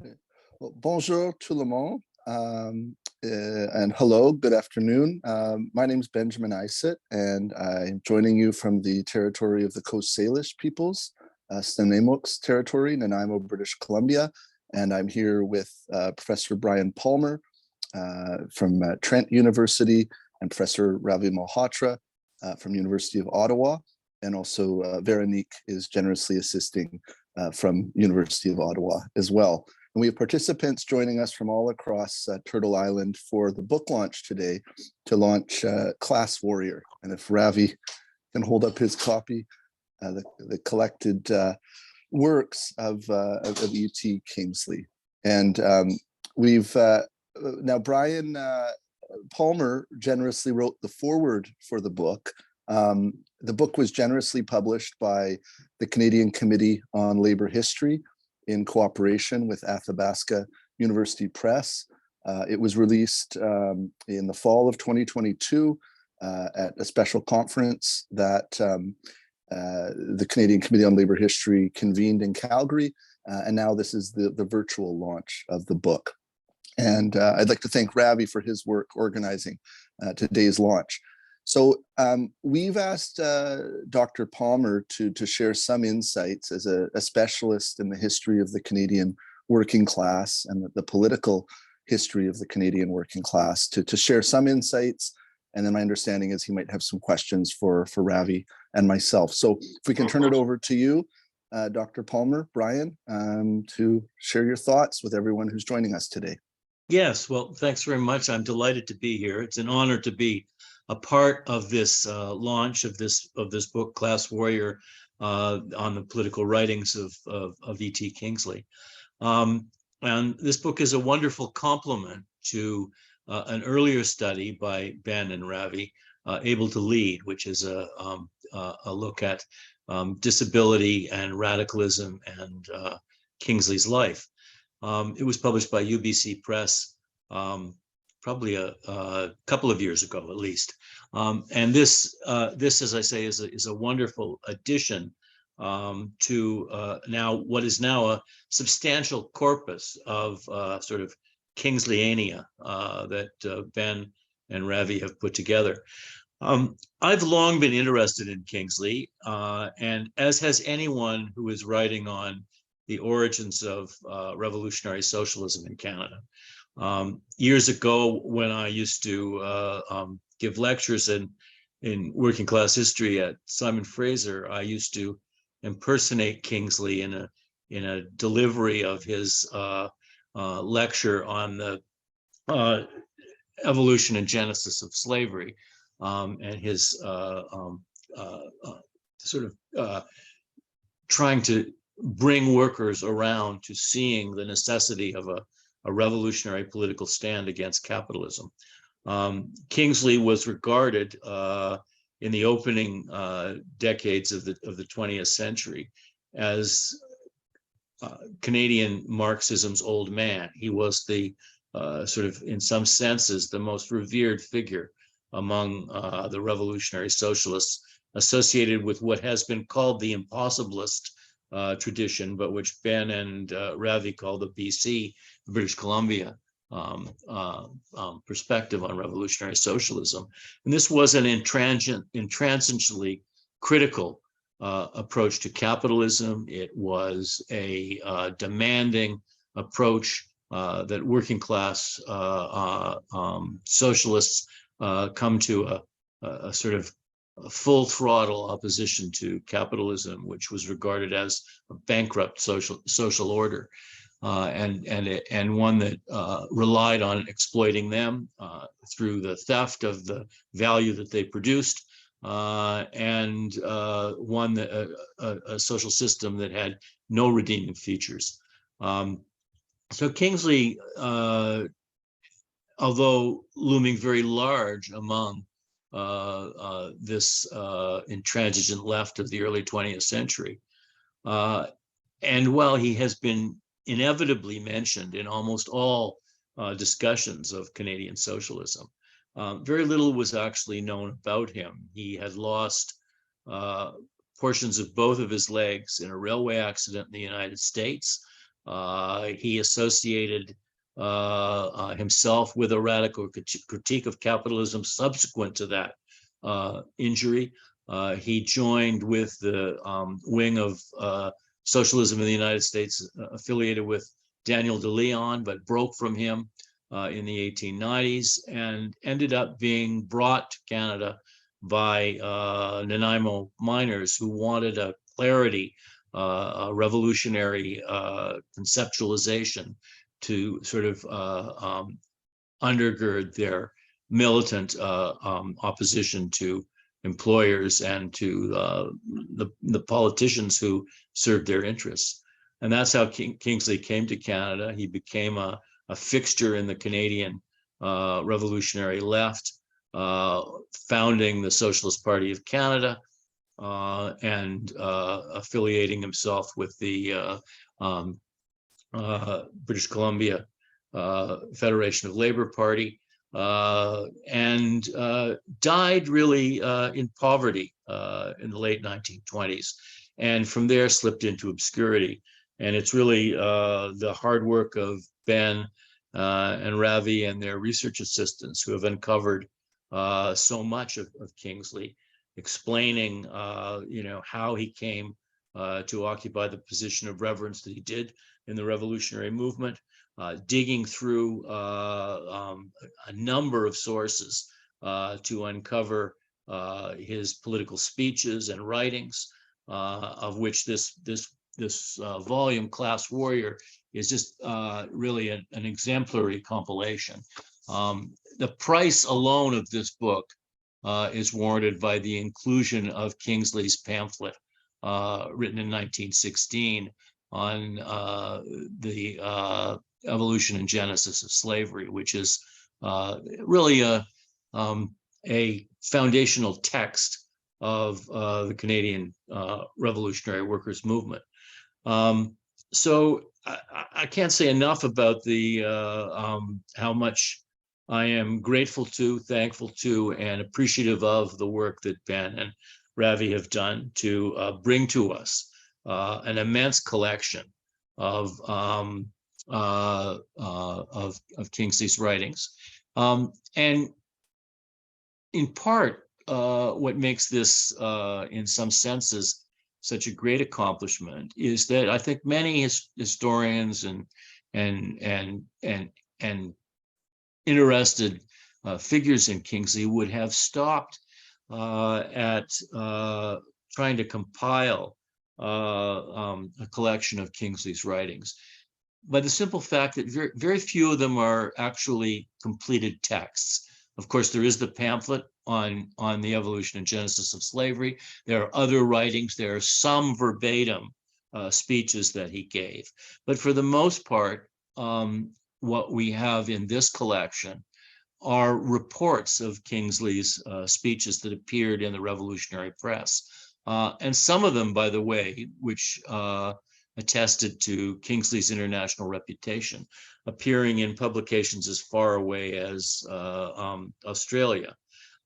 Well, bonjour tout le monde, and hello, good afternoon. My name is Benjamin Isett, and I'm joining you from the territory of the Coast Salish peoples, Snuneymuxw territory, Nanaimo, British Columbia. And I'm here with Professor Brian Palmer from Trent University and Professor Ravi Malhotra from University of Ottawa. And also Veronique is generously assisting from University of Ottawa as well. And we have participants joining us from all across Turtle Island for the book launch today to launch Class Warrior. And if Ravi can hold up his copy, the collected works of E.T. Kingsley. And we've now Brian Palmer generously wrote the foreword for the book. The book was generously published by the Canadian Committee on Labour History in cooperation with Athabasca University Press. It was released in the fall of 2022 at a special conference that the Canadian Committee on Labour History convened in Calgary. And now this is the virtual launch of the book. And I'd like to thank Ravi for his work organizing today's launch. So we've asked Dr. Palmer to share some insights as a specialist in the history of the Canadian working class and the political history of the Canadian working class to share some insights. And then my understanding is he might have some questions for Ravi and myself. So if we can turn it over to you, Dr. Palmer, Brian, to share your thoughts with everyone who's joining us today. Yes, well, thanks very much. I'm delighted to be here. It's an honor to be a part of this launch of this book, Class Warrior, on the political writings of E.T. Kingsley. And this book is a wonderful complement to an earlier study by Ben and Ravi, Able to Lead, which is a look at disability and radicalism and Kingsley's life. It was published by UBC Press probably a couple of years ago, at least. And this, as I say, is a wonderful addition to now what is now a substantial corpus of sort of Kingsleyania that Ben and Ravi have put together. I've long been interested in Kingsley, and as has anyone who is writing on the origins of revolutionary socialism in Canada. Years ago, when I used to give lectures in working class history at Simon Fraser, I used to impersonate Kingsley in a delivery of his lecture on the evolution and genesis of slavery, and his sort of trying to bring workers around to seeing the necessity of a revolutionary political stand against capitalism. Kingsley was regarded in the opening decades of the 20th century as Canadian Marxism's old man. He was the sort of, in some senses, the most revered figure among the revolutionary socialists, associated with what has been called the impossibilist tradition, but which Ben and Ravi call the BC, British Columbia perspective on revolutionary socialism. And this was an intransigently critical approach to capitalism. It was a demanding approach that working class socialists come to a sort of full throttle opposition to capitalism, which was regarded as a bankrupt social order, and one that relied on exploiting them through the theft of the value that they produced, and one that a social system that had no redeeming features. So Kingsley, although looming very large among this intransigent left of the early 20th century. And while he has been inevitably mentioned in almost all discussions of Canadian socialism, very little was actually known about him. He had lost portions of both of his legs in a railway accident in the United States. He associated himself with a radical critique of capitalism subsequent to that injury. He joined with the wing of socialism in the United States, affiliated with Daniel de Leon, but broke from him in the 1890s and ended up being brought to Canada by Nanaimo miners who wanted a clarity, a revolutionary conceptualization to sort of undergird their militant opposition to employers and to the politicians who served their interests. And that's how Kingsley came to Canada. He became a fixture in the Canadian revolutionary left, founding the Socialist Party of Canada, and affiliating himself with the British Columbia Federation of Labor Party, and died really in poverty in the late 1920s, and from there slipped into obscurity. And it's really the hard work of Ben and Ravi and their research assistants who have uncovered so much of Kingsley, explaining how he came to occupy the position of reverence that he did in the revolutionary movement, digging through a number of sources to uncover his political speeches and writings, of which this volume, Class Warrior, is just really an exemplary compilation. The price alone of this book is warranted by the inclusion of Kingsley's pamphlet, written in 1916, on the evolution and genesis of slavery, which is really a foundational text of the Canadian Revolutionary Workers' Movement. So I can't say enough about the how much I am grateful to, thankful to, and appreciative of the work that Ben and Ravi have done to bring to us an immense collection of Kingsley's writings, and in part, what makes this, in some senses, such a great accomplishment is that I think many historians and interested figures in Kingsley would have stopped at trying to compile a collection of Kingsley's writings, by the simple fact that very few of them are actually completed texts. Of course, there is the pamphlet on the evolution and genesis of slavery. There are other writings. There are some verbatim speeches that he gave. But for the most part, what we have in this collection are reports of Kingsley's speeches that appeared in the revolutionary press. And some of them, by the way, which attested to Kingsley's international reputation, appearing in publications as far away as Australia.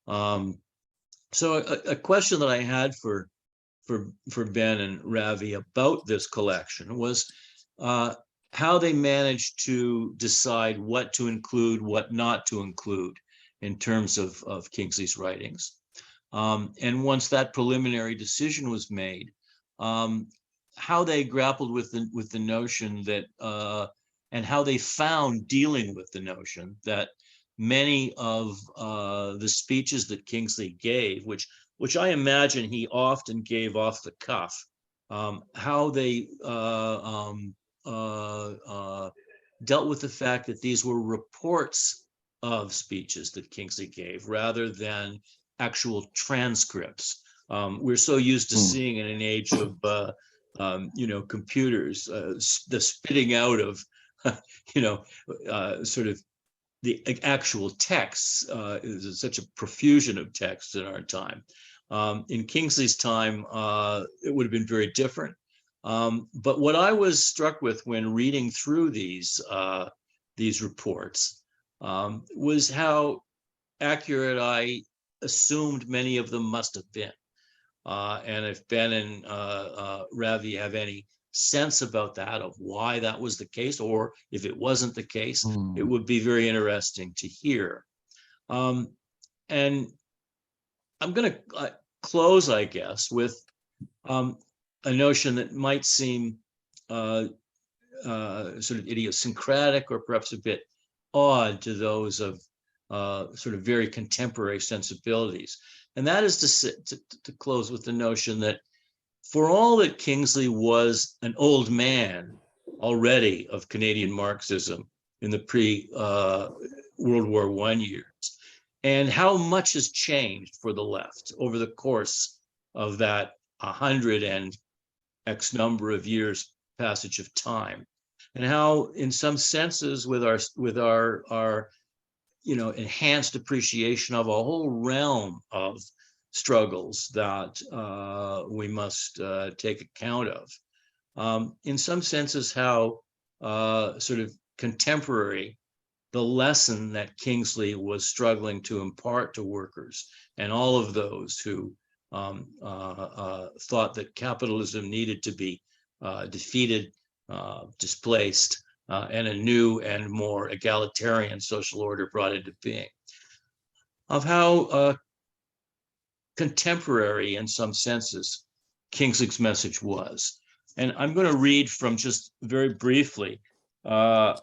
So a question that I had for Ben and Ravi about this collection was how they managed to decide what to include, what not to include in terms of Kingsley's writings. And once that preliminary decision was made, how they grappled with the notion that, and how they found dealing with the notion that many of the speeches that Kingsley gave, which I imagine he often gave off the cuff, how they dealt with the fact that these were reports of speeches that Kingsley gave rather than actual transcripts. We're so used to seeing in an age of computers, the spitting out of sort of the actual texts. Is such a profusion of texts in our time. In Kingsley's time, it would have been very different. But what I was struck with when reading through these reports was how accurate I assumed many of them must have been. And if Ben and Ravi have any sense about that, of why that was the case, or if it wasn't the case, it Mm. would be very interesting to hear. And I'm going to close, I guess, with a notion that might seem sort of idiosyncratic or perhaps a bit odd to those of sort of very contemporary sensibilities. And that is to close with the notion that for all that Kingsley was an old man already of Canadian Marxism in the pre-World War I years, and how much has changed for the left over the course of that 100 and X number of years passage of time, and how in some senses with our enhanced appreciation of a whole realm of struggles that we must take account of. In some senses, how sort of contemporary the lesson that Kingsley was struggling to impart to workers and all of those who thought that capitalism needed to be defeated, displaced, and a new and more egalitarian social order brought into being. Of how contemporary, in some senses, Kingsley's message was. And I'm going to read from, just very briefly, a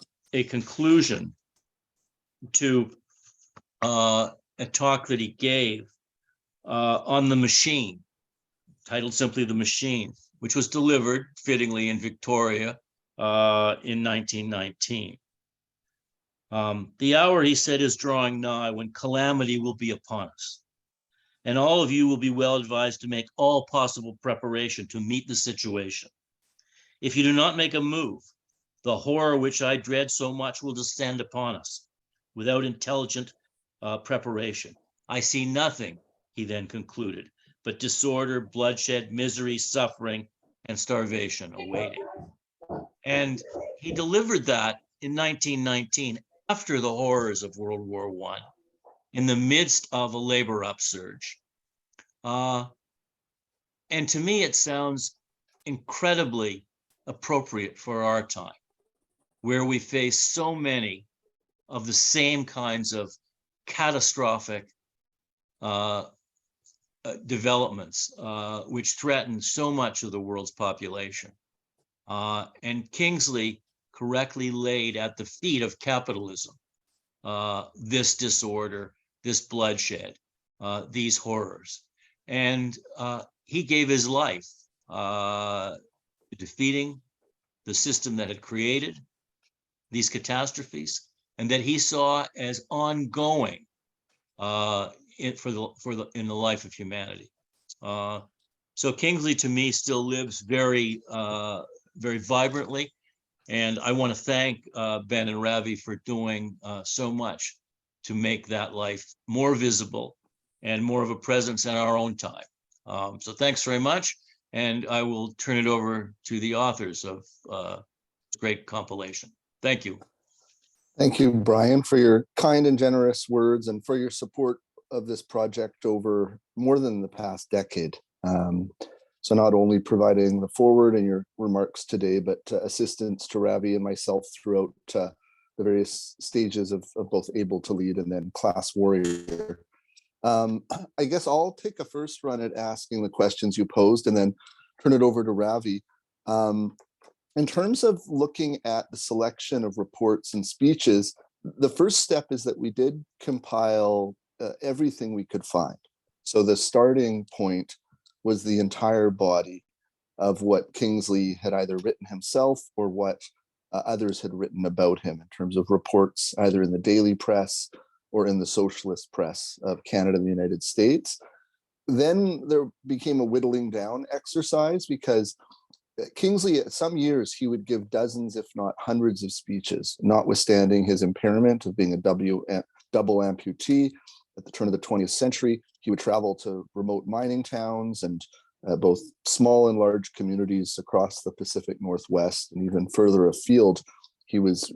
conclusion to a talk that he gave on the machine, titled simply The Machine, which was delivered fittingly in Victoria in 1919. The hour, he said, is drawing nigh when calamity will be upon us. And all of you will be well advised to make all possible preparation to meet the situation. If you do not make a move, the horror which I dread so much will descend upon us without intelligent preparation. I see nothing, he then concluded, but disorder, bloodshed, misery, suffering, and starvation awaiting. And he delivered that in 1919 after the horrors of World War I, in the midst of a labor upsurge. And to me, it sounds incredibly appropriate for our time, where we face so many of the same kinds of catastrophic developments, which threaten so much of the world's population. And Kingsley correctly laid at the feet of capitalism this disorder, this bloodshed, these horrors. And he gave his life defeating the system that had created these catastrophes, and that he saw as ongoing in the life of humanity. So Kingsley, to me, still lives very, very vibrantly. And I want to thank Ben and Ravi for doing so much to make that life more visible and more of a presence in our own time. So thanks very much. And I will turn it over to the authors of this great compilation. Thank you. Thank you, Brian, for your kind and generous words and for your support of this project over more than the past decade. So not only providing the foreword and your remarks today, but assistance to Ravi and myself throughout the various stages of both Able to Lead and then Class Warrior. I guess I'll take a first run at asking the questions you posed and then turn it over to Ravi. In terms of looking at the selection of reports and speeches, the first step is that we did compile everything we could find. So the starting point was the entire body of what Kingsley had either written himself or what others had written about him in terms of reports, either in the daily press or in the socialist press of Canada and the United States. Then there became a whittling down exercise, because Kingsley, some years, he would give dozens, if not hundreds of speeches, notwithstanding his impairment of being a double amputee. At the turn of the 20th century, he would travel to remote mining towns and both small and large communities across the Pacific Northwest and even further afield. He was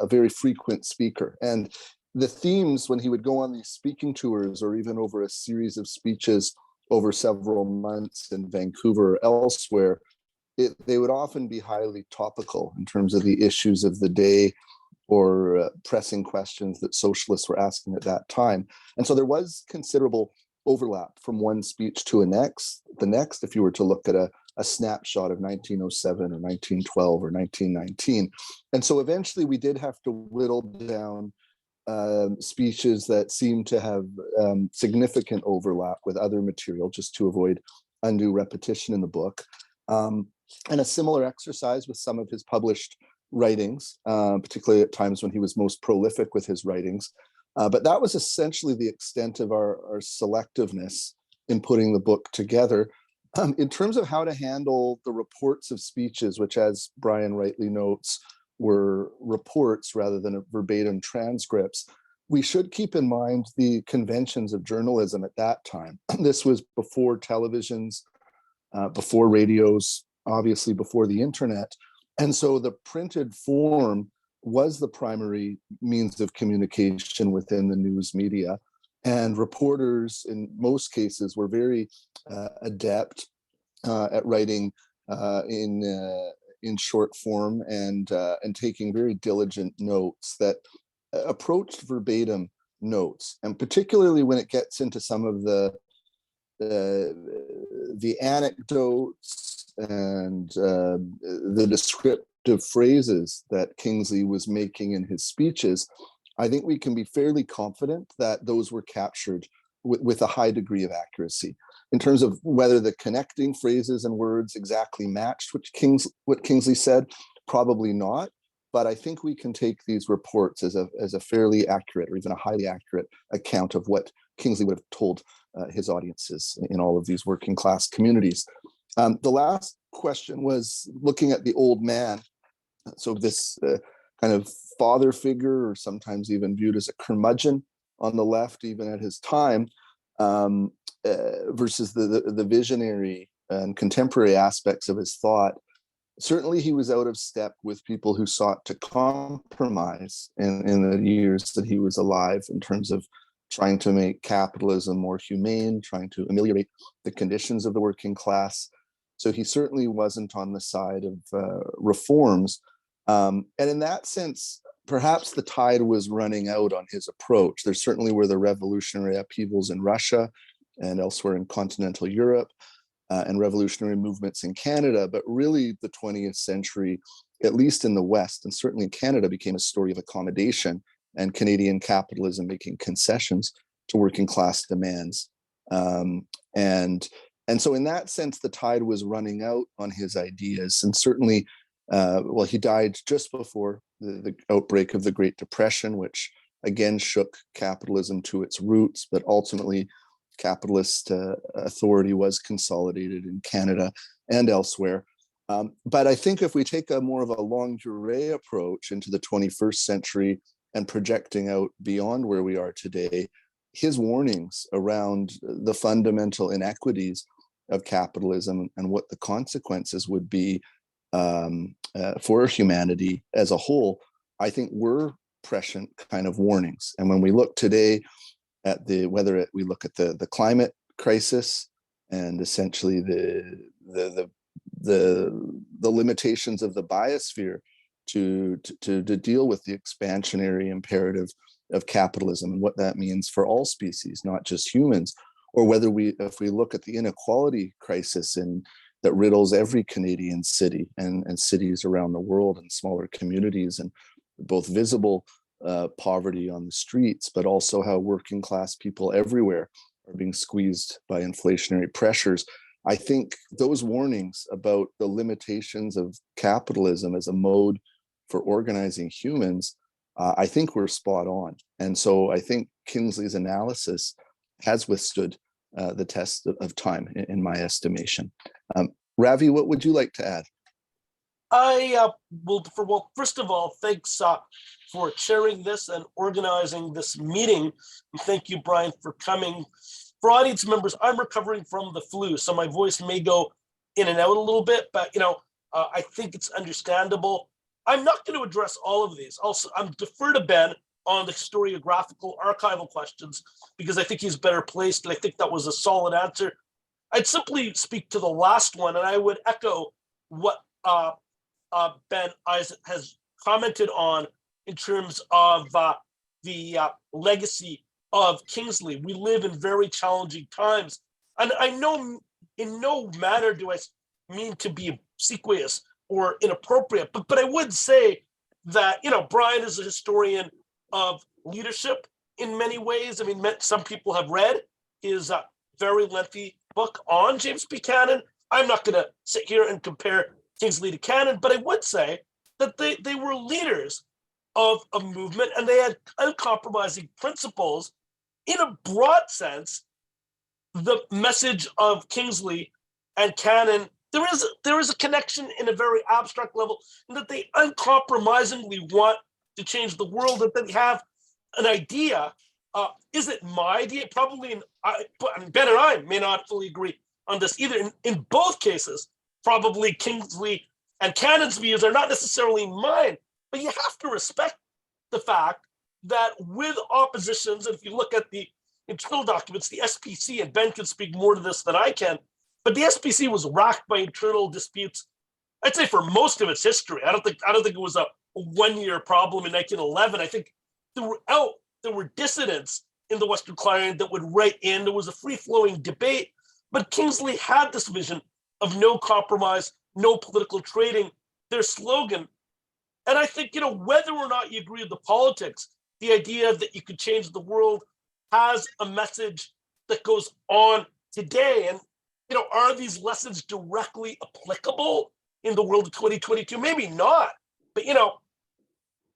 a very frequent speaker. And the themes, when he would go on these speaking tours or even over a series of speeches over several months in Vancouver or elsewhere, they would often be highly topical in terms of the issues of the day or pressing questions that socialists were asking at that time. And so there was considerable overlap from one speech to the next, if you were to look at a snapshot of 1907 or 1912 or 1919. And so eventually we did have to whittle down speeches that seemed to have significant overlap with other material just to avoid undue repetition in the book. And a similar exercise with some of his published writings, particularly at times when he was most prolific with his writings. But that was essentially the extent of our selectiveness in putting the book together. In terms of how to handle the reports of speeches, which, as Brian rightly notes, were reports rather than verbatim transcripts, we should keep in mind the conventions of journalism at that time. This was before televisions, before radios, obviously before the internet. And so the printed form was the primary means of communication within the news media. And reporters, in most cases, were very adept at writing in short form and taking very diligent notes that approached verbatim notes. And particularly when it gets into some of the anecdotes and the descriptive phrases that Kingsley was making in his speeches, I think we can be fairly confident that those were captured with a high degree of accuracy. In terms of whether the connecting phrases and words exactly matched what Kingsley said, probably not. But I think we can take these reports as a fairly accurate or even a highly accurate account of what Kingsley would have told his audiences in all of these working class communities. The last question was looking at the old man. So this kind of father figure, or sometimes even viewed as a curmudgeon on the left, even at his time, versus the visionary and contemporary aspects of his thought. Certainly he was out of step with people who sought to compromise in the years that he was alive, in terms of trying to make capitalism more humane, trying to ameliorate the conditions of the working class. So he certainly wasn't on the side of reforms. And in that sense, perhaps the tide was running out on his approach. There certainly were the revolutionary upheavals in Russia and elsewhere in continental Europe, and revolutionary movements in Canada. But really the 20th century, at least in the West, and certainly in Canada, became a story of accommodation and Canadian capitalism making concessions to working class demands. And so in that sense, the tide was running out on his ideas. And certainly, well, he died just before the outbreak of the Great Depression, which again shook capitalism to its roots, but ultimately capitalist authority was consolidated in Canada and elsewhere. But I think if we take a more of a longue durée approach into the 21st century and projecting out beyond where we are today, his warnings around the fundamental inequities of capitalism and what the consequences would be for humanity as a whole, I think were prescient kind of warnings. And when we look today at we look at the climate crisis and essentially the limitations of the biosphere to deal with the expansionary imperative of capitalism and what that means for all species, not just humans, or whether if we look at the inequality crisis that riddles every Canadian city and cities around the world and smaller communities, and both visible poverty on the streets, but also how working class people everywhere are being squeezed by inflationary pressures. I think those warnings about the limitations of capitalism as a mode for organizing humans, I think were spot on. And so I think Kingsley's analysis has withstood the test of time, in my estimation. Ravi, what would you like to add? First of all, thanks for chairing this and organizing this meeting. And thank you, Brian, for coming. For audience members, I'm recovering from the flu, so my voice may go in and out a little bit, but I think it's understandable. I'm not going to address all of these. Also, I'm defer to Ben on the historiographical archival questions because I think he's better placed, and I think that was a solid answer. I'd simply speak to the last one, and I would echo what Ben Isaac has commented on in terms of the legacy of Kingsley. We live in very challenging times. And I know in no manner do I mean to be obsequious or inappropriate, but I would say that, Brian is a historian of leadership in many ways. I mean, some people have read his very lengthy book on James Buchanan. I'm not going to sit here and compare Kingsley to Cannon, but I would say that they were leaders of a movement, and they had uncompromising principles. In a broad sense, the message of Kingsley and Cannon, there is a connection in a very abstract level, in that they uncompromisingly want to change the world, that they have an idea. Is it my idea? Probably, Ben and I may not fully agree on this either. In both cases, probably Kingsley and Cannon's views are not necessarily mine, but you have to respect the fact that with oppositions, and if you look at the internal documents, the SPC, and Ben can speak more to this than I can, but the SPC was racked by internal disputes, I'd say, for most of its history. I don't think it was a one-year problem in 1911. I think throughout there were dissidents in the Western Clarion that would write in. There was a free-flowing debate, but Kingsley had this vision of no compromise, no political trading, their slogan. And I think, whether or not you agree with the politics, the idea that you could change the world has a message that goes on today. And, are these lessons directly applicable in the world of 2022? Maybe not. But,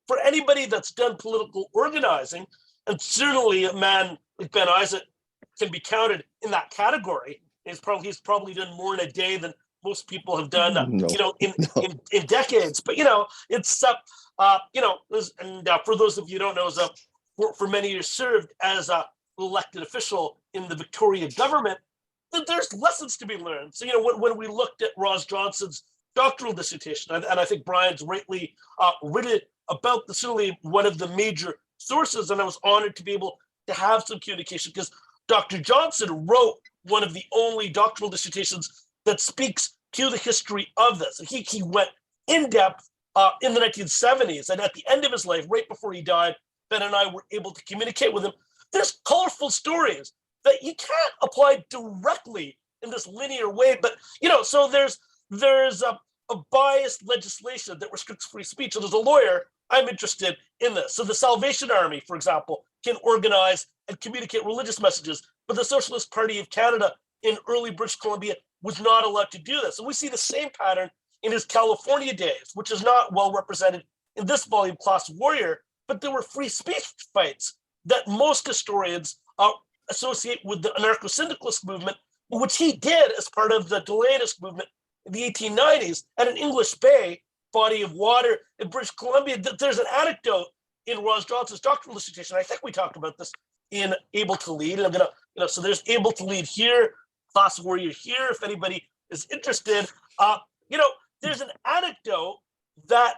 for anybody that's done political organizing, and certainly a man like Ben Isaac can be counted in that category. He's probably done more in a day than most people have done, in decades. But it's and for those of you who don't know, for many years served as a elected official in the Victoria government, there's lessons to be learned. So when we looked at Ross Johnson's doctoral dissertation, and I think Brian's rightly written about this, certainly one of the major sources, and I was honored to be able to have some communication, because Dr. Johnson wrote one of the only doctoral dissertations that speaks to the history of this. And he went in depth in the 1970s, and at the end of his life, right before he died, Ben and I were able to communicate with him. There's colorful stories that you can't apply directly in this linear way, but so there's a biased legislation that restricts free speech. And as a lawyer, I'm interested in this. So the Salvation Army, for example, can organize and communicate religious messages, but the Socialist Party of Canada in early British Columbia was not allowed to do this. And we see the same pattern in his California days, which is not well represented in this volume, Class Warrior, but there were free speech fights that most historians associate with the anarcho-syndicalist movement, which he did as part of the Delanist movement in the 1890s at an English Bay body of water in British Columbia. There's an anecdote in Ross Johnson's doctoral dissertation. I think we talked about this in Able to Lead. And I'm gonna, so there's Able to Lead here, Class Warrior here, if anybody is interested. There's an anecdote that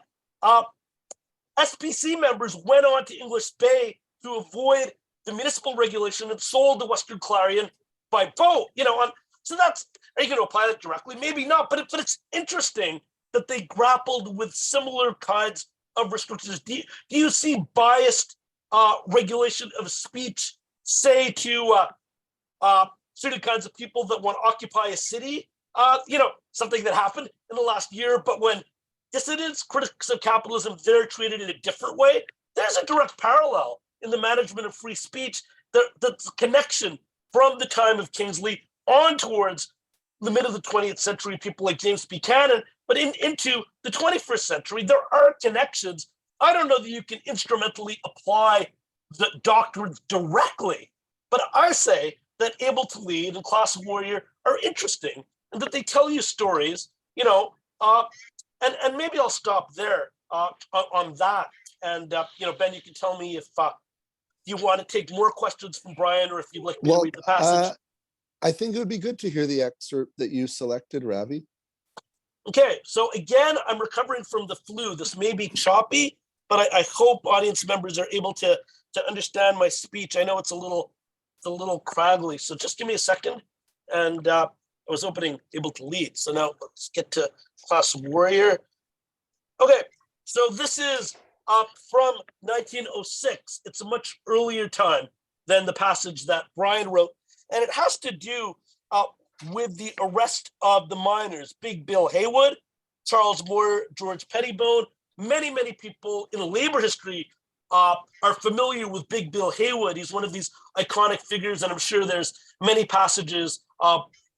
SPC members went on to English Bay to avoid the municipal regulation and sold the Western Clarion by vote. So that's, are you going to apply that directly? Maybe not, but it's interesting that they grappled with similar kinds of restrictions. Do you see biased regulation of speech, say to certain kinds of people that want to occupy a city? Something that happened in the last year, but when dissidents, critics of capitalism, they're treated in a different way. There's a direct parallel in the management of free speech. The connection from the time of Kingsley on towards the mid of the 20th century, people like James Buchanan, but into the 21st century, there are connections. I don't know that you can instrumentally apply the doctrines directly, but I say that Able to Lead and Class Warrior are interesting, and that they tell you stories, and maybe I'll stop there on that. And, Ben, you can tell me if you want to take more questions from Brian, or if you'd like me to read the passage. I think it would be good to hear the excerpt that you selected, Ravi. Okay, so again, I'm recovering from the flu. This may be choppy, but I hope audience members are able to understand my speech. I know it's a little craggly, so just give me a second. And I was able to lead. So now let's get to Class Warrior. Okay, so this is from 1906. It's a much earlier time than the passage that Brian wrote, and it has to do with the arrest of the miners, Big Bill Haywood, Charles Moore, George Pettibone. Many people in labor history are familiar with Big Bill Haywood. He's one of these iconic figures, and I'm sure there's many passages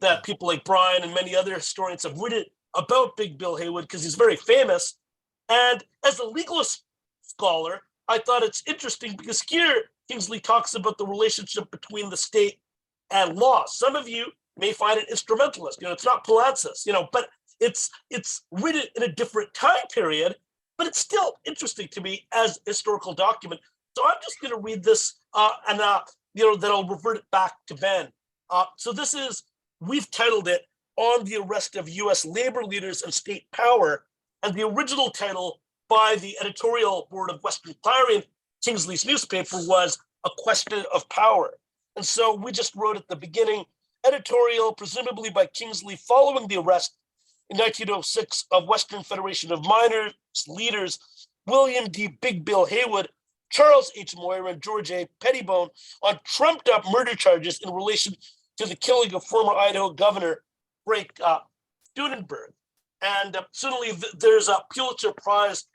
that people like Brian and many other historians have written about Big Bill Haywood because he's very famous. And as a legal scholar, I thought it's interesting because here Kingsley talks about the relationship between the state and law. Some of you may find it instrumentalist. It's not Poulantzas, but it's written in a different time period, but it's still interesting to me as a historical document. So I'm just going to read this and then I'll revert it back to Ben. So this is, we've titled it On the Arrest of U.S. Labor Leaders and State Power. And the original title by the editorial board of Western Clarion, Kingsley's newspaper, was A Question of Power. And so we just wrote at the beginning, editorial presumably by Kingsley following the arrest in 1906 of Western Federation of Miners leaders William D. Big Bill Haywood, Charles H. Moyer, and George A. Pettibone on trumped up murder charges in relation to the killing of former Idaho Governor Frank Dunenberg. And certainly there's a Pulitzer Prize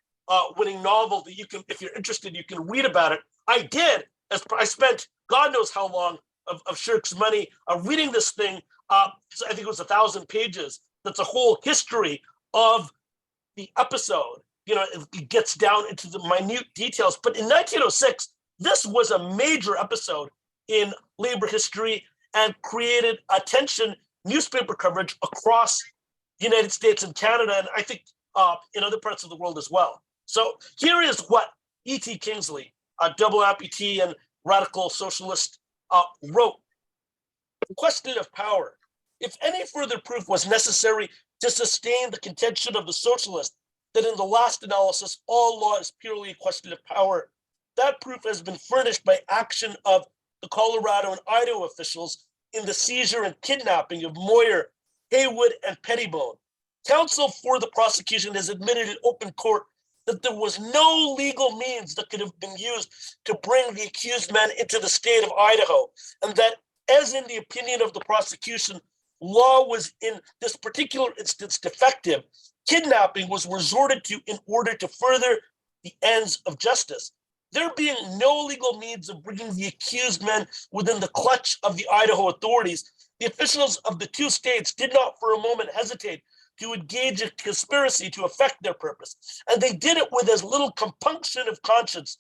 winning novel that you can, if you're interested, you can read about it. I did, as I spent God knows how long of Shirk's money reading this thing. I think it was 1,000 pages. That's a whole history of the episode. It gets down into the minute details. But in 1906, this was a major episode in labor history and created attention, newspaper coverage across the United States and Canada, and I think in other parts of the world as well. So here is what E.T. Kingsley, a double amputee and radical socialist, wrote. The question of power. If any further proof was necessary to sustain the contention of the socialist that in the last analysis all law is purely a question of power, that proof has been furnished by action of the Colorado and Idaho officials in the seizure and kidnapping of Moyer, Haywood, and Pettibone. Counsel for the prosecution has admitted in open court that there was no legal means that could have been used to bring the accused men into the state of Idaho, and that, as in the opinion of the prosecution, law was in this particular instance defective. Kidnapping was resorted to in order to further the ends of justice. There being no legal means of bringing the accused men within the clutch of the Idaho authorities, the officials of the two states did not for a moment hesitate to engage in conspiracy to effect their purpose. And they did it with as little compunction of conscience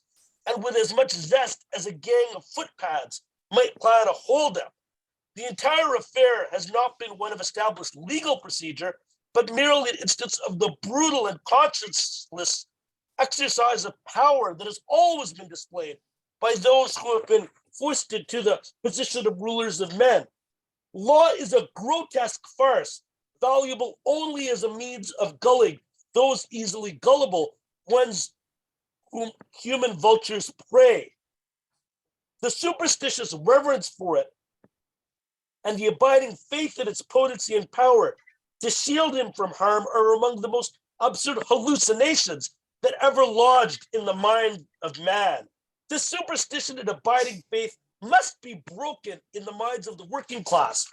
and with as much zest as a gang of footpads might plan a holdup. The entire affair has not been one of established legal procedure, but merely an instance of the brutal and conscienceless exercise of power that has always been displayed by those who have been foisted to the position of rulers of men. Law is a grotesque farce, valuable only as a means of gulling those easily gullible, ones whom human vultures prey. The superstitious reverence for it and the abiding faith in its potency and power to shield him from harm are among the most absurd hallucinations that ever lodged in the mind of man. This superstition and abiding faith must be broken in the minds of the working class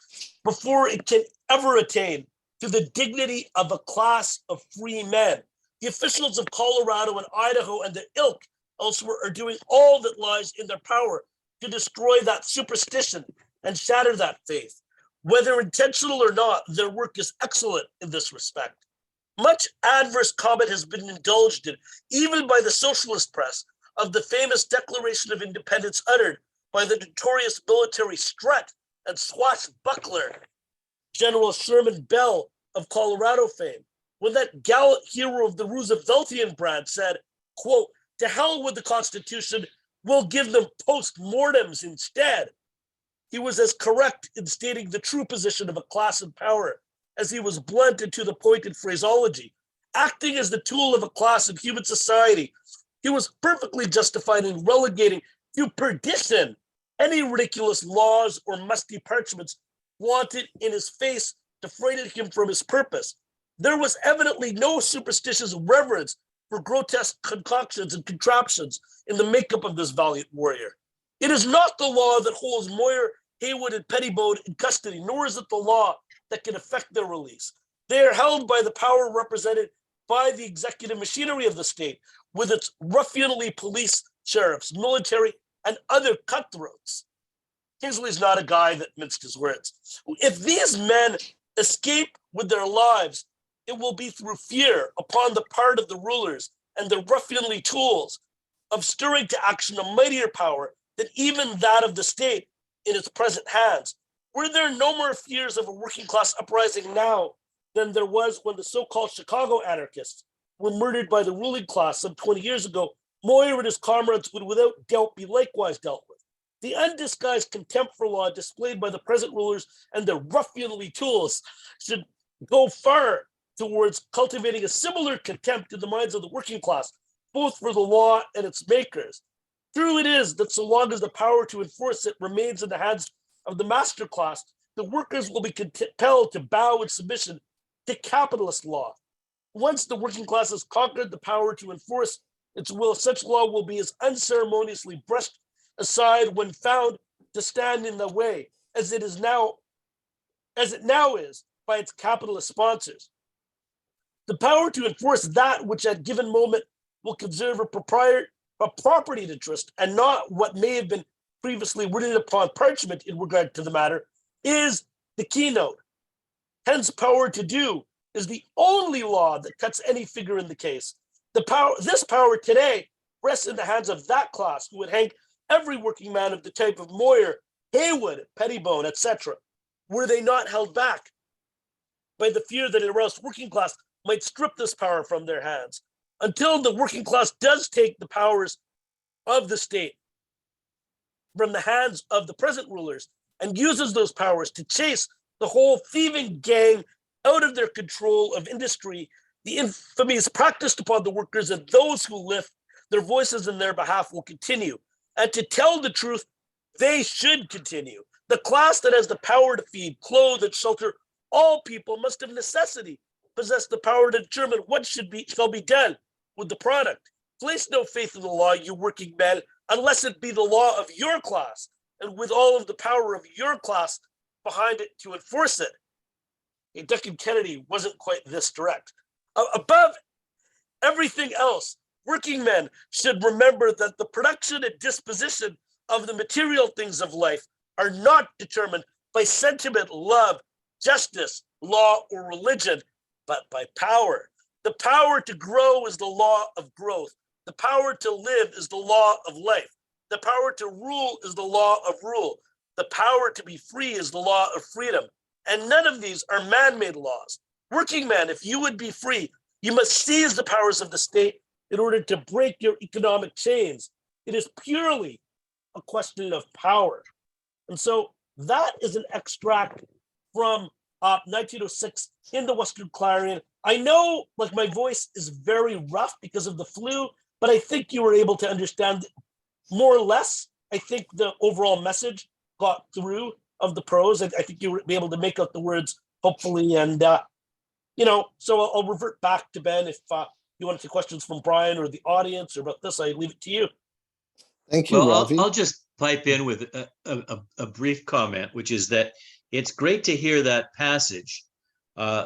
before it can ever attain to the dignity of a class of free men. The officials of Colorado and Idaho and their ilk elsewhere are doing all that lies in their power to destroy that superstition and shatter that faith. Whether intentional or not, their work is excellent in this respect. Much adverse comment has been indulged in, even by the socialist press, of the famous Declaration of Independence uttered by the notorious military strut and swashbuckler, General Sherman Bell of Colorado fame, when that gallant hero of the Rooseveltian brand said, quote, "To hell with the Constitution, we'll give them post-mortems instead." He was as correct in stating the true position of a class in power as he was blunt and to the point in phraseology. Acting as the tool of a class in human society, he was perfectly justified in relegating to perdition any ridiculous laws or musty parchments wanted in his face defrauded him from his purpose. There was evidently no superstitious reverence for grotesque concoctions and contraptions in the makeup of this valiant warrior. It is not the law that holds Moyer, Haywood, and Pettibone in custody, nor is it the law that can effect their release. They are held by the power represented by the executive machinery of the state, with its ruffianly police, sheriffs, military, and other cutthroats. Kingsley's not a guy that minced his words. If these men escape with their lives, it will be through fear upon the part of the rulers and their ruffianly tools of stirring to action a mightier power than even that of the state in its present hands. Were there no more fears of a working class uprising now than there was when the so-called Chicago anarchists were murdered by the ruling class some 20 years ago? Moyer and his comrades would without doubt be likewise dealt with. The undisguised contempt for law displayed by the present rulers and their ruffianly tools should go far towards cultivating a similar contempt in the minds of the working class, both for the law and its makers. True it is that so long as the power to enforce it remains in the hands of the master class, the workers will be compelled to bow in submission to capitalist law. Once the working class has conquered the power to enforce its will, such law will be as unceremoniously brushed aside when found to stand in the way as it now is by its capitalist sponsors. The power to enforce that which at given moment will conserve a property interest and not what may have been previously written upon parchment in regard to the matter is the keynote. Hence, power to do is the only law that cuts any figure in the case. This power today rests in the hands of that class who would hang every working man of the type of Moyer, Haywood, Pettibone, etc., were they not held back by the fear that an aroused working class might strip this power from their hands. Until the working class does take the powers of the state from the hands of the present rulers and uses those powers to chase the whole thieving gang out of their control of industry, the infamies practiced upon the workers and those who lift their voices in their behalf will continue. And to tell the truth, they should continue. The class that has the power to feed, clothe, and shelter all people must of necessity possess the power to determine what shall be done with the product. Place no faith in the law, you working men, unless it be the law of your class, and with all of the power of your class behind it to enforce it. Duncan Kennedy wasn't quite this direct. Above everything else, working men should remember that the production and disposition of the material things of life are not determined by sentiment, love, justice, law, or religion, but by power. The power to grow is the law of growth. The power to live is the law of life. The power to rule is the law of rule. The power to be free is the law of freedom. And none of these are man-made laws. Working men, if you would be free, you must seize the powers of the state in order to break your economic chains. It is purely a question of power. And so that is an extract from 1906 in the Western Clarion. I know like my voice is very rough because of the flu, but I think you were able to understand more or less. I think the overall message got through of the prose. I think you were able to make out the words, hopefully. And, so I'll revert back to Ben if you want to take questions from Brian or the audience or about this. I leave it to you. Thank you, Well, Ravi. I'll just pipe in with a brief comment, which is that it's great to hear that passage,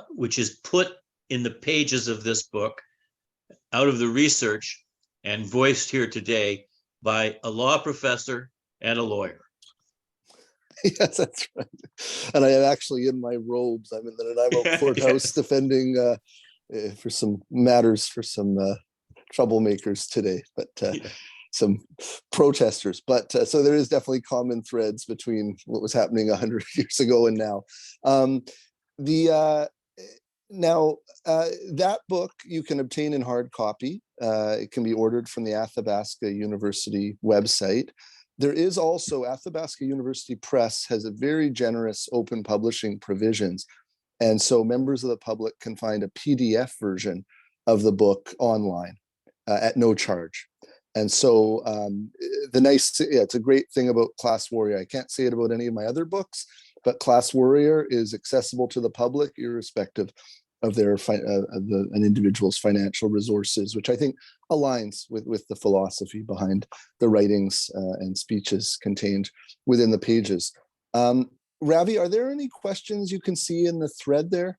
which is put in the pages of this book out of the research and voiced here today by a law professor and a lawyer. Yes, that's right. And I am actually in my robes. I'm in the Nanaimo courthouse defending for some matters for some troublemakers today, but some protesters. But so there is definitely common threads between what was happening 100 years ago and now. That book you can obtain in hard copy. It can be ordered from the Athabasca University website. There is also Athabasca University Press has a very generous open publishing provisions. And so members of the public can find a PDF version of the book online at no charge. And so it's a great thing about Class Warrior. I can't say it about any of my other books, but Class Warrior is accessible to the public irrespective of their an individual's financial resources, which I think aligns with the philosophy behind the writings and speeches contained within the pages. Ravi, are there any questions you can see in the thread there?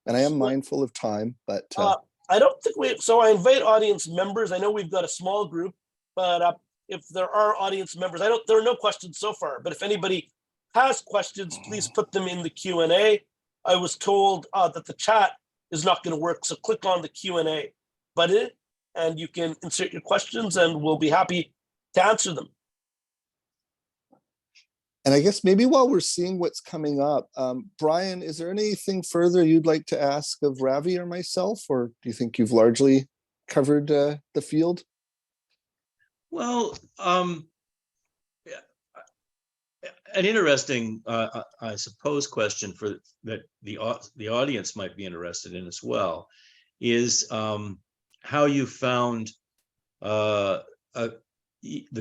And I am mindful of time, but I don't think so I invite audience members. I know we've got a small group, but if there are audience members, there are no questions so far, but if anybody has questions, please put them in the Q&A. I was told that the chat is not going to work, so click on the Q&A button and you can insert your questions and we'll be happy to answer them. And I guess maybe while we're seeing what's coming up, Brian, is there anything further you'd like to ask of Ravi or myself, or do you think you've largely covered the field? Well, an interesting, I suppose, question that the audience might be interested in as well is how you found the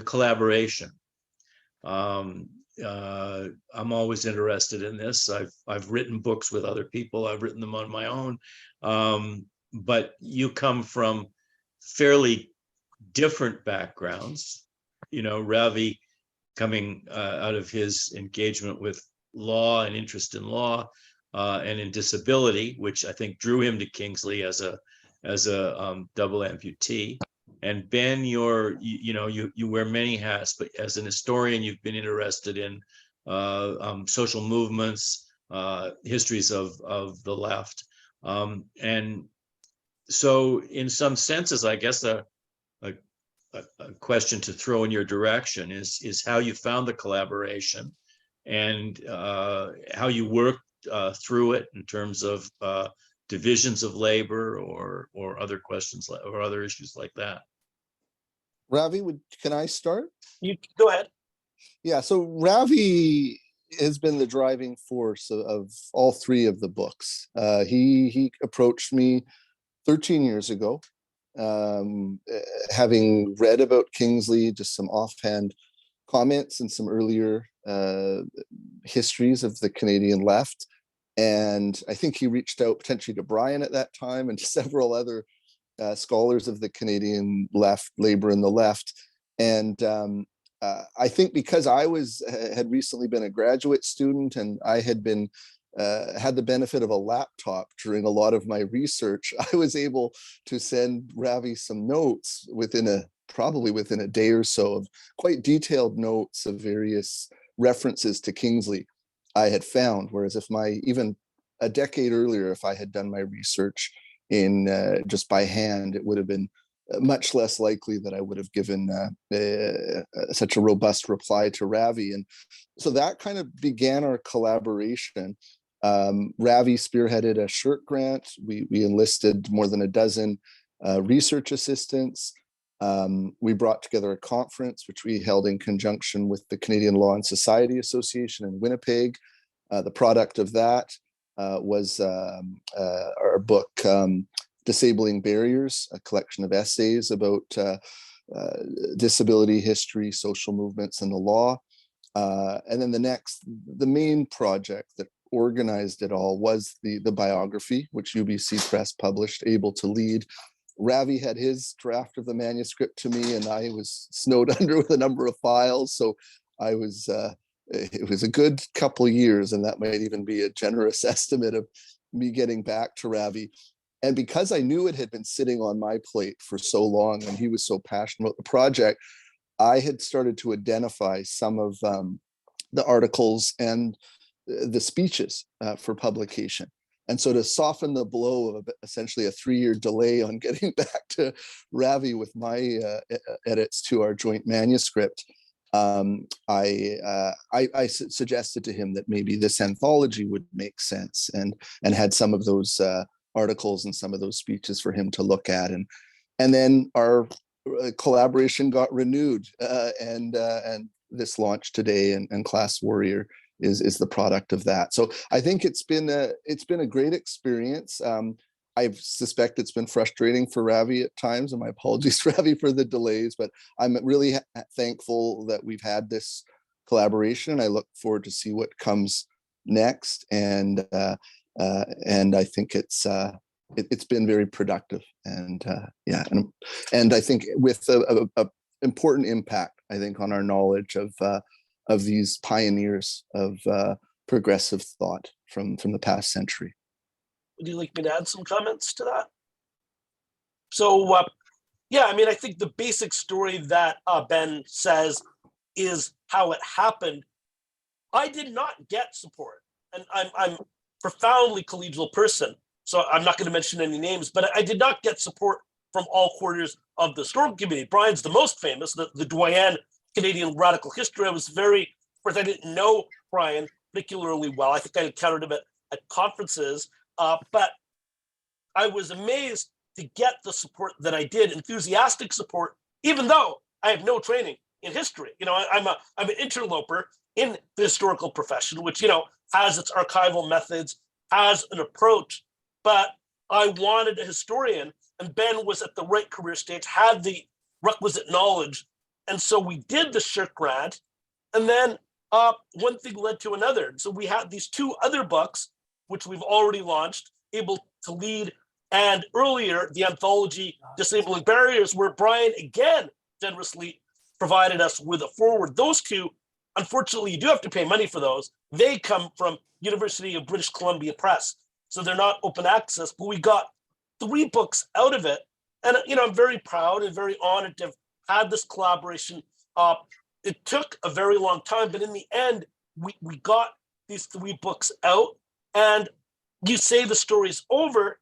collaboration. I'm always interested in this. I've written books with other people. I've written them on my own, but you come from fairly different backgrounds. You know, Ravi coming out of his engagement with law and interest in law and in disability, which I think drew him to Kingsley as a double amputee. And Ben, you wear many hats, but as an historian, you've been interested in social movements, histories of the left, and so in some senses, I guess a question to throw in your direction is how you found the collaboration and how you worked through it in terms of divisions of labor or other questions or other issues like that. Ravi, can I start? You go ahead. Yeah, so Ravi has been the driving force of all three of the books. He approached me 13 years ago, having read about Kingsley, just some offhand comments and some earlier histories of the Canadian left. And I think he reached out potentially to Brian at that time and to several other scholars of the Canadian left, labor and the left. And I think because I had recently been a graduate student and I had been had the benefit of a laptop during a lot of my research, I was able to send Ravi some notes probably within a day or so of quite detailed notes of various references to Kingsley I had found. Whereas even a decade earlier, if I had done my research in just by hand, it would have been much less likely that I would have given such a robust reply to Ravi. And so that kind of began our collaboration. Ravi spearheaded a shirt grant. We enlisted more than a dozen research assistants. We brought together a conference, which we held in conjunction with the Canadian Law and Society Association in Winnipeg. The product of that was our book, Disabling Barriers, a collection of essays about disability history, social movements, and the law. And then the main project that organized it all was the biography, which UBC Press published, Able to Lead. Ravi had his draft of the manuscript to me, and I was snowed under with a number of files. So it was a good couple years, and that might even be a generous estimate of me getting back to Ravi. And because I knew it had been sitting on my plate for so long and he was so passionate about the project, I had started to identify some of the articles and the speeches for publication. And so to soften the blow of essentially a 3-year delay on getting back to Ravi with my edits to our joint manuscript, I suggested to him that maybe this anthology would make sense, and had some of those articles and some of those speeches for him to look at. And then our collaboration got renewed, and this launched today, and Class Warrior is the product of that. So I think it's been a great experience. I suspect it's been frustrating for Ravi at times, and my apologies to Ravi for the delays, but I'm really thankful that we've had this collaboration. I look forward to see what comes next. And I think it's been very productive, and and I think with a important impact, I think, on our knowledge of these pioneers of progressive thought from the past century. Would you like me to add some comments to that? So, yeah, I mean, I think the basic story that Ben says is how it happened. I did not get support, and I'm profoundly collegial person, so I'm not going to mention any names, but I did not get support from all quarters of the historical community. Brian's the most famous, the doyen Canadian radical history. I was very, of course, I didn't know Brian particularly well. I think I encountered him at conferences, but I was amazed to get the support that I did, enthusiastic support, even though I have no training in history. You know, I'm an interloper in the historical profession, which, you know, has its archival methods, has an approach, but I wanted a historian, and Ben was at the right career stage, had the requisite knowledge. And so we did the Shirk grant, and then one thing led to another. So we had these two other books, which we've already launched, Able to Lead, and earlier, the anthology Disabling Barriers, where Brian again generously provided us with a forward. Those two, unfortunately, you do have to pay money for those. They come from University of British Columbia Press, so they're not open access, but we got 3 books out of it. And, you know, I'm very proud and very honored to have had this collaboration. It took a very long time, but in the end, we got these 3 books out. And you say the story's over.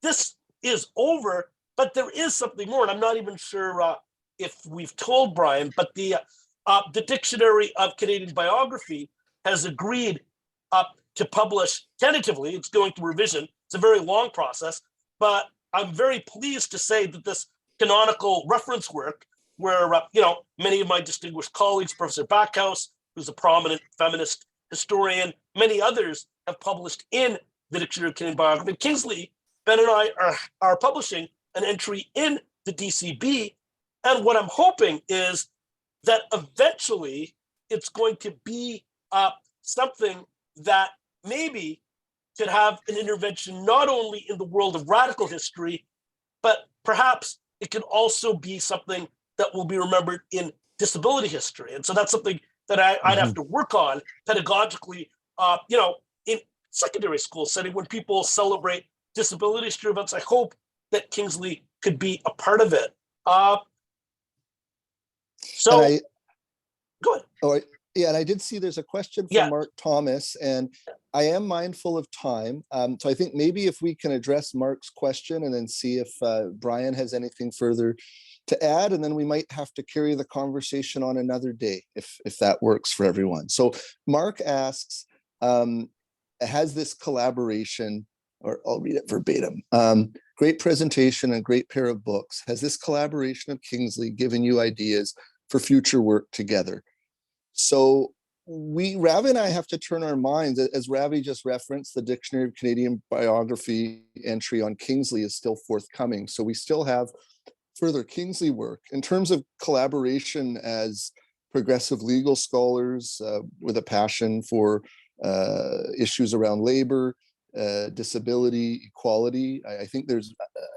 This is over, but there is something more. And I'm not even sure if we've told Brian, but the Dictionary of Canadian Biography has agreed to publish tentatively. It's going through revision. It's a very long process, but I'm very pleased to say that this canonical reference work, where you know, many of my distinguished colleagues, Professor Backhouse, who's a prominent feminist historian, many others have published in the Dictionary of Canadian Biography. Kingsley, Ben and I are publishing an entry in the DCB, and what I'm hoping is that eventually it's going to be something that maybe could have an intervention not only in the world of radical history, but perhaps it could also be something that will be remembered in disability history. And so that's something that I'd have to work on pedagogically, you know, in secondary school setting when people celebrate disability history events. I hope that Kingsley could be a part of it. So go ahead. Oh, yeah, and I did see there's a question from Mark Thomas, and I am mindful of time. So I think maybe if we can address Mark's question and then see if Brian has anything further to add, and then we might have to carry the conversation on another day if that works for everyone. So Mark asks, has this collaboration, or I'll read it verbatim, great presentation and great pair of books. Has this collaboration of Kingsley given you ideas for future work together? So Ravi and I have to turn our minds, as Ravi just referenced, the Dictionary of Canadian Biography entry on Kingsley is still forthcoming. So we still have further Kingsley work. In terms of collaboration as progressive legal scholars with a passion for issues around labor, disability, equality, I think there's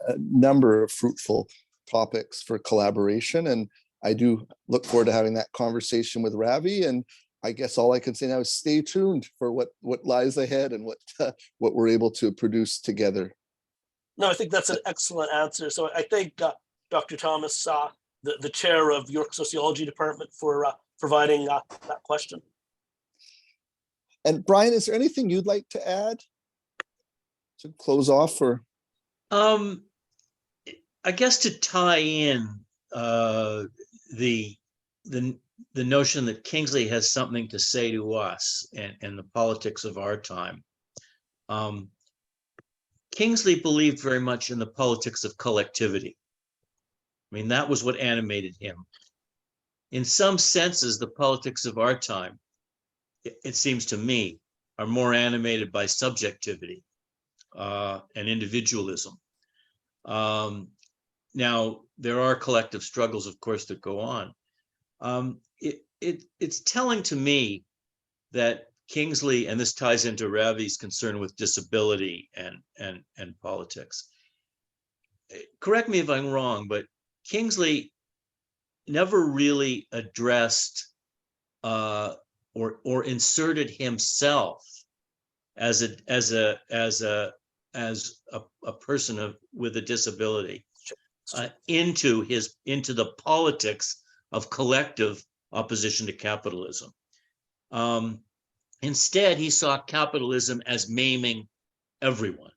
a number of fruitful topics for collaboration. And I do look forward to having that conversation with Ravi. And I guess all I can say now is stay tuned for what lies ahead and what we're able to produce together. No, I think that's an excellent answer. So I thank Dr. Thomas, the chair of York Sociology Department, for providing that question. And Brian, is there anything you'd like to add to close off? Or I guess to tie in the notion that Kingsley has something to say to us and the politics of our time. Kingsley believed very much in the politics of collectivity. I mean, that was what animated him. In some senses, the politics of our time, it seems to me, are more animated by subjectivity and individualism. Now, there are collective struggles, of course, that go on. It's telling to me that Kingsley, and this ties into Ravi's concern with disability and politics. Correct me if I'm wrong, but Kingsley never really addressed or inserted himself as a person with a disability into the politics of collective opposition to capitalism. Instead, he saw capitalism as maiming everyone.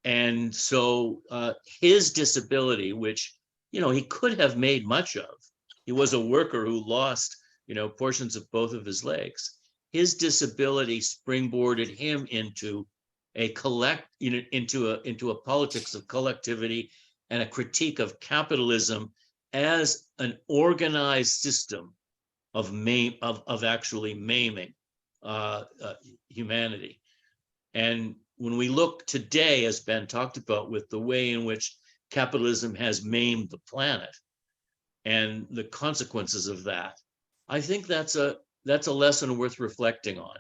And so his disability, which, he could have made much of, he was a worker who lost, portions of both of his legs. His disability springboarded him into a politics of collectivity and a critique of capitalism as an organized system of actually maiming humanity. And when we look today, as Ben talked about, with the way in which capitalism has maimed the planet and the consequences of that, I think that's a lesson worth reflecting on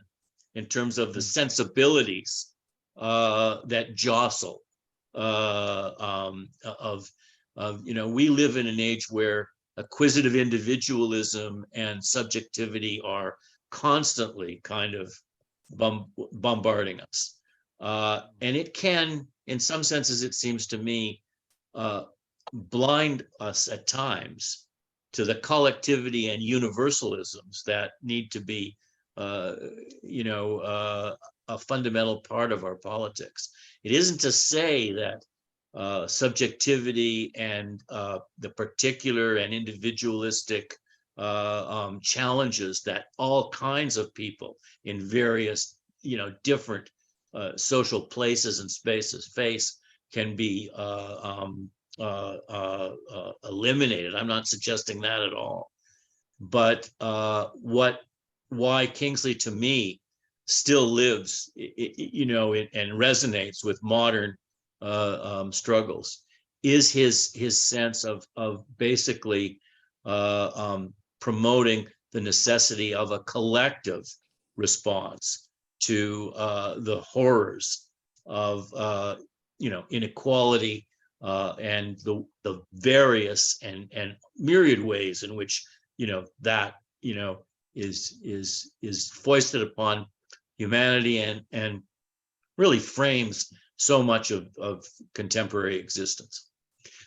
in terms of the sensibilities that jostle we live in an age where acquisitive individualism and subjectivity are constantly kind of bombarding us. And it can, in some senses, it seems to me, blind us at times to the collectivity and universalisms that need to be, a fundamental part of our politics. It isn't to say that subjectivity and the particular and individualistic challenges that all kinds of people in various, different social places and spaces face can be eliminated. I'm not suggesting that at all. But why Kingsley, to me, still lives, and resonates with modern struggles is his sense of basically promoting the necessity of a collective response to the horrors of inequality and the various and myriad ways in which that is foisted upon humanity and really frames so much of contemporary existence.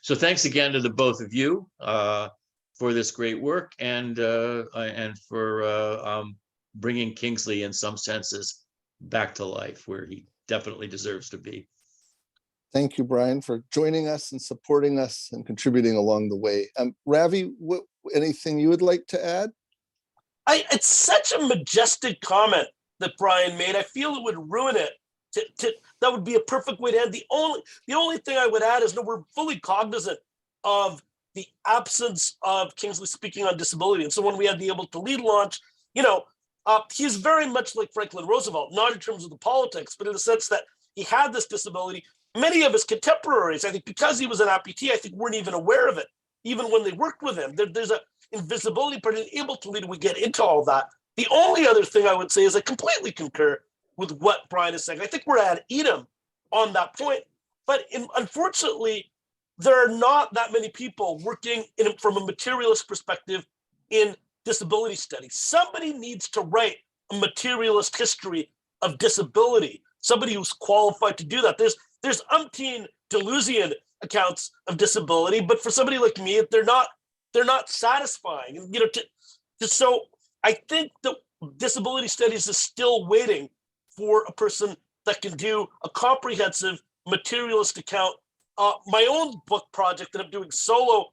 So thanks again to the both of you for this great work and for bringing Kingsley, in some senses, back to life where he definitely deserves to be. Thank you, Brian, for joining us and supporting us and contributing along the way. Ravi, anything you would like to add? It's such a majestic comment that Brian made. I feel it would ruin it. That would be a perfect way to end. The only thing I would add is that we're fully cognizant of the absence of Kingsley speaking on disability. And so when we had the Able to Lead launch, he's very much like Franklin Roosevelt, not in terms of the politics, but in the sense that he had this disability. Many of his contemporaries, I think, because he was an amputee, I think weren't even aware of it, even when they worked with him. There's an invisibility part, and Able to Lead, we get into all that. The only other thing I would say is I completely concur with what Brian is saying. I think we're ad idem on that point, but unfortunately, there are not that many people working from a materialist perspective in disability studies. Somebody needs to write a materialist history of disability. Somebody who's qualified to do that. There's umpteen Deleuzian accounts of disability, but for somebody like me, they're not satisfying. And so I think that disability studies is still waiting for a person that can do a comprehensive materialist account. My own book project that I'm doing solo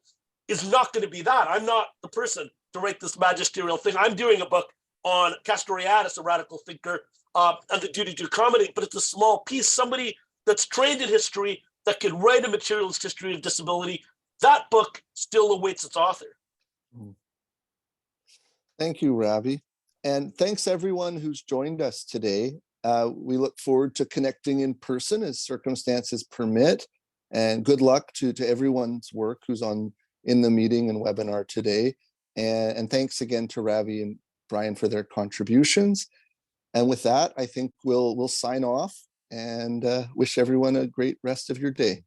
is not going to be that. I'm not the person to write this magisterial thing. I'm doing a book on Castoriadis, a radical thinker, and the duty to accommodate, but it's a small piece. Somebody that's trained in history that can write a materialist history of disability, that book still awaits its author. Thank you, Ravi. And thanks everyone who's joined us today. We look forward to connecting in person as circumstances permit. And good luck to everyone's work who's in the meeting and webinar today. And thanks again to Ravi and Brian for their contributions. And with that, I think we'll sign off and wish everyone a great rest of your day.